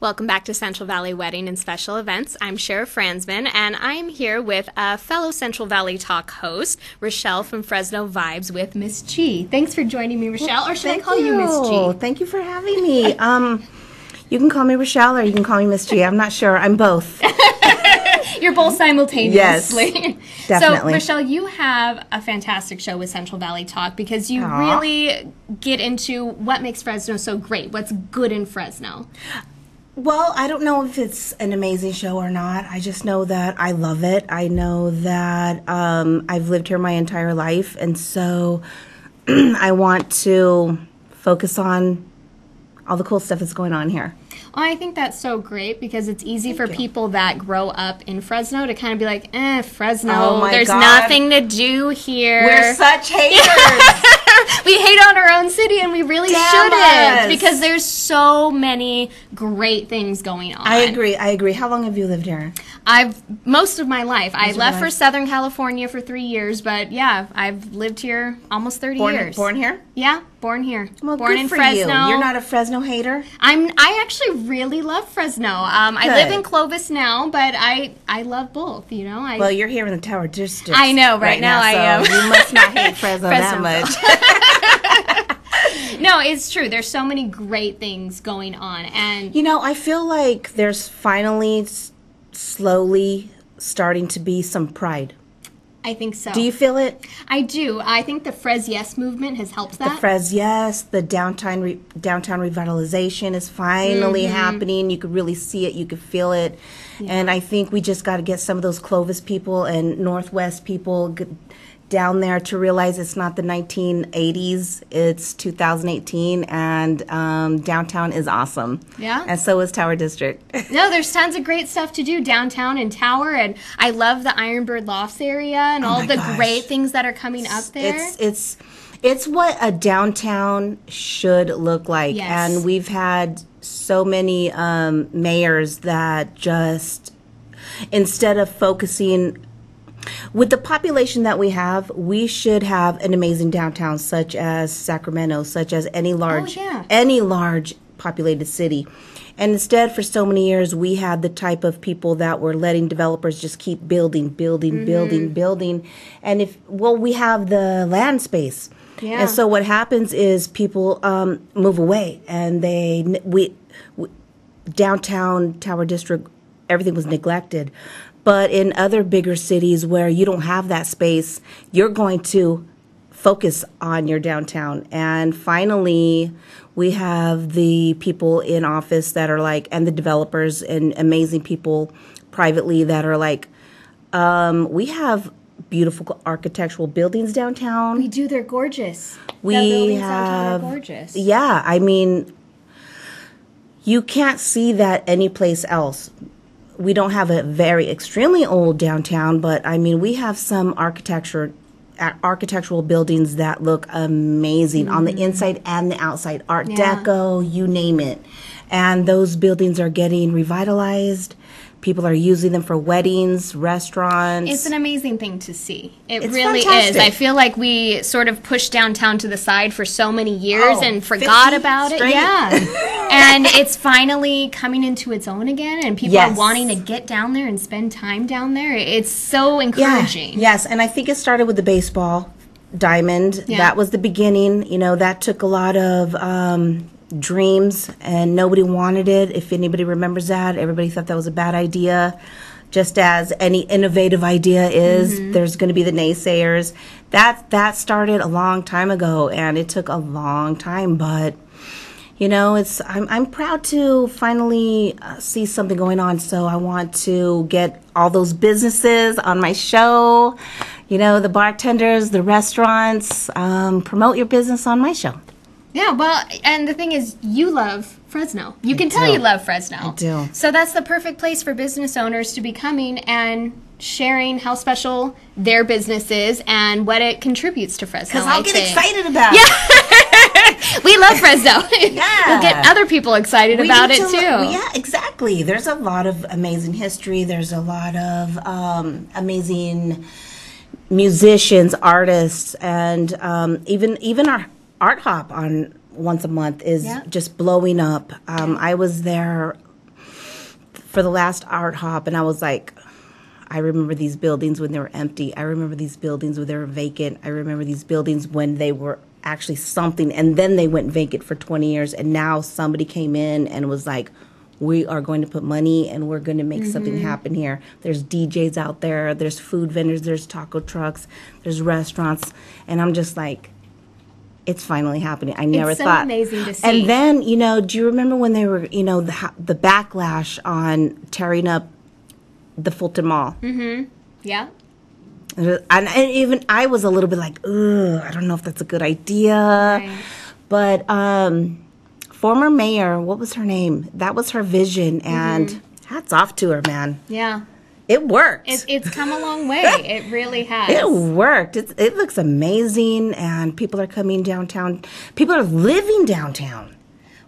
Welcome back to Central Valley Wedding and Special Events. I'm Shera Fransman, and I'm here with a fellow Central Valley Talk host, Rochelle from Fresno Vibes with MissG. Thanks for joining me, Rochelle, or should I call you MissG? Thank you for having me. You can call me Rochelle or you can call me MissG. I'm not sure. I'm both. You're both simultaneously. Yes, definitely. So, Rochelle, you have a fantastic show with Central Valley Talk because you really get into what makes Fresno so great, what's good in Fresno. Well, I don't know if it's an amazing show or not. I just know that I love it. I know that I've lived here my entire life, and so I want to focus on all the cool stuff that's going on here. Well, I think that's so great because it's easy for people that grow up in Fresno to kind of be like, Fresno, there's nothing to do here. We're such haters. We hate on our own city, and we really shouldn't because there's so many great things going on. I agree. How long have you lived here? Most of my life. I left for Southern California for 3 years, but yeah, I've lived here almost 30 years. Born here? Yeah, born here. Well, born good in for Fresno. You're not a Fresno hater? I actually really love Fresno. I live in Clovis now, but I love both, you know. Well, you're here in the Tower District. I know, right now I am. You must not hate Fresno that much. No, it's true. There's so many great things going on. And you know, I feel like there's finally slowly starting to be some pride. I think so. Do you feel it? I do. I think the Fres Yes movement has helped that. The Fres Yes, the downtown revitalization is finally happening. You could really see it. You could feel it. Yeah. And I think we just got to get some of those Clovis people and Northwest people down there to realize it's not the 1980s, it's 2018, and downtown is awesome. Yeah. And so is Tower District. No, there's tons of great stuff to do downtown and Tower, and I love the Ironbird Lofts area and all the great things that are coming up there. It's what a downtown should look like. Yes. And we've had so many mayors that just, instead of focusing with the population that we have, we should have an amazing downtown, such as Sacramento, such as any large populated city. And instead, for so many years, we had the type of people that were letting developers just keep building. And we have the land space. Yeah. And so what happens is people move away, and downtown Tower District, everything was neglected. But in other bigger cities where you don't have that space, you're going to focus on your downtown. And finally, we have the people in office that are like, and the developers and amazing people privately that are like, we have beautiful architectural buildings downtown. We do. They're gorgeous. The buildings downtown are gorgeous. Yeah, I mean, you can't see that anyplace else. We don't have a very extremely old downtown, but I mean, we have some architectural buildings that look amazing on the inside and the outside. Art Deco, you name it. And those buildings are getting revitalized. People are using them for weddings, restaurants. It's an amazing thing to see. It's really fantastic. Is. I feel like we sort of pushed downtown to the side for so many years and forgot about it. Yeah. And it's finally coming into its own again, and people are wanting to get down there and spend time down there. It's so encouraging. Yeah. Yes, and I think it started with the baseball diamond. Yeah. That was the beginning. You know, that took a lot of dreams, and nobody wanted it. If anybody remembers that, everybody thought that was a bad idea. Just as any innovative idea is, there's going to be the naysayers. That started a long time ago, and it took a long time. But you know, I'm proud to finally see something going on. So I want to get all those businesses on my show. You know, the bartenders, the restaurants, promote your business on my show. Yeah, well, and the thing is, you love Fresno. You can tell you love Fresno. I do. So that's the perfect place for business owners to be coming and sharing how special their business is and what it contributes to Fresno. Because I'll get excited about it. Yeah. We love Fresno. Yeah. We'll get other people excited about it, too. Yeah, exactly. There's a lot of amazing history. There's a lot of amazing musicians, artists, and even our Art Hop on once a month is just blowing up. I was there for the last art hop, and I was like, I remember these buildings when they were empty. I remember these buildings when they were vacant. I remember these buildings when they were actually something, and then they went vacant for 20 years, and now somebody came in and was like, we are going to put money and we're going to make something happen here. There's DJs out there, there's food vendors, there's taco trucks, there's restaurants, and I'm just like, it's finally happening. I never thought. It's so amazing to see. And then, you know, do you remember when they were, you know, the backlash on tearing up the Fulton Mall? Mm-hmm. Yeah. And even I was a little bit like, ugh, I don't know if that's a good idea. Right. But former mayor, what was her name? That was her vision, and hats off to her, man. Yeah. It worked. It's come a long way. It really has. It worked. It looks amazing, and people are coming downtown. People are living downtown.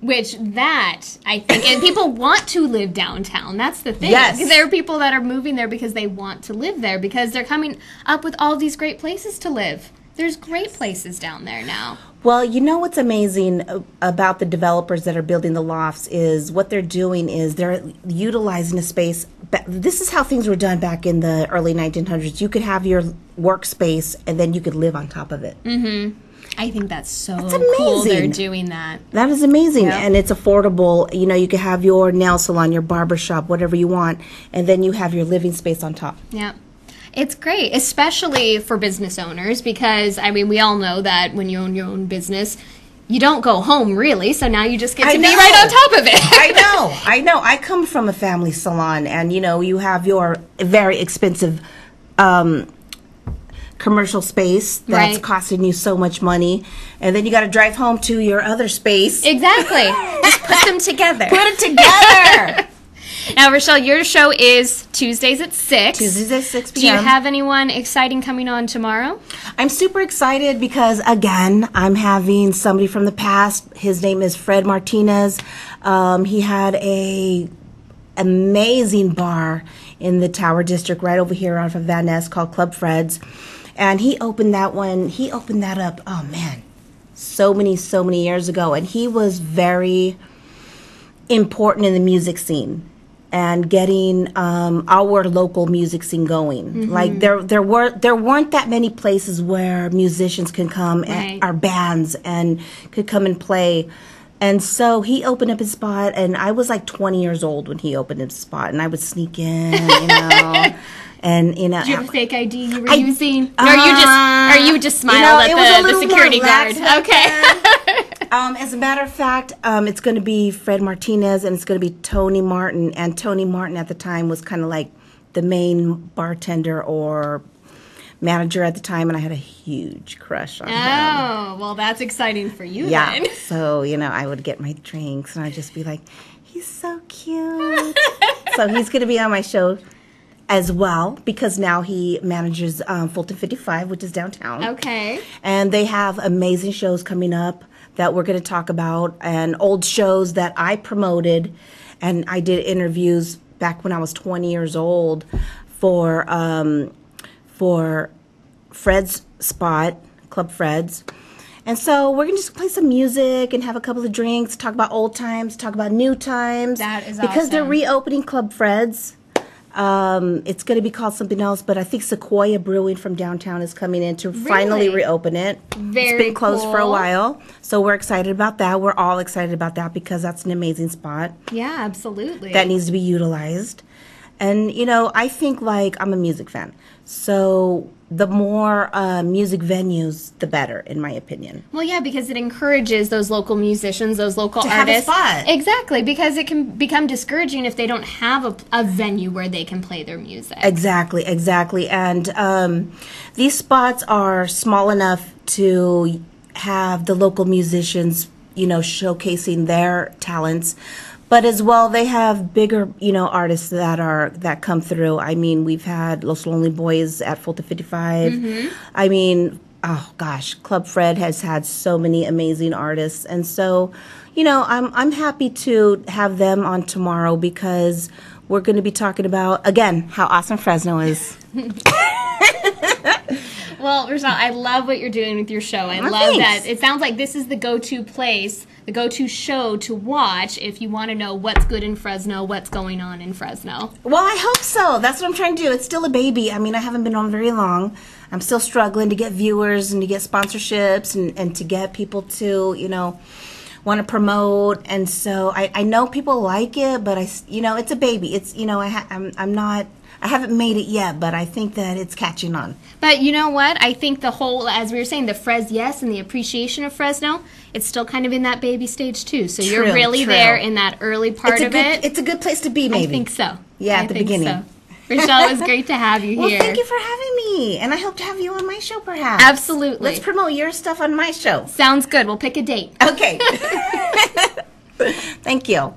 Which that, I think, and people want to live downtown. That's the thing. Yes. There are people that are moving there because they want to live there, because they're coming up with all these great places to live. There's great places down there now. Well, you know what's amazing about the developers that are building the lofts is what they're doing is they're utilizing a space. This is how things were done back in the early 1900s. You could have your workspace and then you could live on top of it. Mm-hmm. I think that's so amazing. Cool they're doing that. That is amazing. Yep. And it's affordable. You know, you could have your nail salon, your barber shop, whatever you want, and then you have your living space on top. Yeah. It's great, especially for business owners, because, I mean, we all know that when you own your own business, you don't go home, really, so now you just get to be right on top of it. I know. I come from a family salon, and, you know, you have your very expensive commercial space that's costing you so much money, and then you got to drive home to your other space. Exactly. Just put them together. Put it together. Now, Rochelle, your show is Tuesdays at 6. Tuesdays at 6 p.m. Do you have anyone exciting coming on tomorrow? I'm super excited because, again, I'm having somebody from the past. His name is Fred Martinez. He had a amazing bar in the Tower District right over here off of Van Ness called Club Fred's. And he opened that up, oh, man, so many years ago. And he was very important in the music scene and getting our local music scene going. Mm-hmm. Like there weren't that many places where musicians can come and our bands and could come and play. And so he opened up his spot, and I was like 20 years old when he opened his spot, and I would sneak in, you know. And you know, did you have a fake ID you were using? Or you just smiled at the security guard? Okay. As a matter of fact, it's going to be Fred Martinez, and it's going to be Tony Martin. And Tony Martin at the time was kind of like the main bartender or manager at the time, and I had a huge crush on him. Oh, well, that's exciting for you then. Yeah. So, you know, I would get my drinks, and I'd just be like, he's so cute. So he's going to be on my show as well, because now he manages Fulton 55, which is downtown. Okay. And they have amazing shows coming up that we're going to talk about, and old shows that I promoted, and I did interviews back when I was 20 years old for Fred's spot, Club Fred's. And so we're going to just play some music and have a couple of drinks, talk about old times, talk about new times. That is because awesome. They're reopening Club Fred's. It's going to be called something else, but I think Sequoia Brewing from downtown is coming in to finally reopen it. It's been closed for a while, so we're excited about that. We're all excited about that because that's an amazing spot. Yeah, absolutely. That needs to be utilized. And, you know, I think, like, I'm a music fan, so the more music venues, the better, in my opinion. Well, yeah, because it encourages those local musicians, those local to artists. Have a spot. Exactly, because it can become discouraging if they don't have a venue where they can play their music. Exactly. And these spots are small enough to have the local musicians, you know, showcasing their talents. But as well, they have bigger, you know, artists that come through. I mean, we've had Los Lonely Boys at Fulton 55. Mm-hmm. I mean, oh gosh, Club Fred has had so many amazing artists, and so, you know, I'm happy to have them on tomorrow because we're going to be talking about, again, how awesome Fresno is. Well, Rochelle, I love what you're doing with your show. I love that. It sounds like this is the go-to place, the go-to show to watch if you want to know what's good in Fresno, what's going on in Fresno. Well, I hope so. That's what I'm trying to do. It's still a baby. I mean, I haven't been on very long. I'm still struggling to get viewers and to get sponsorships and to get people to, you know, want to promote. And so I know people like it, but it's a baby. It's, you know, I haven't made it yet, but I think that it's catching on. But you know what? I think the whole, as we were saying, the Yes and the appreciation of Fresno, it's still kind of in that baby stage too. So you're really there in that early part of it. It's a good place to be, maybe. I think so. Yeah, at the beginning. So. Rochelle, it was great to have you here. Well, thank you for having me. And I hope to have you on my show, perhaps. Absolutely. Let's promote your stuff on my show. Sounds good. We'll pick a date. Okay. Thank you.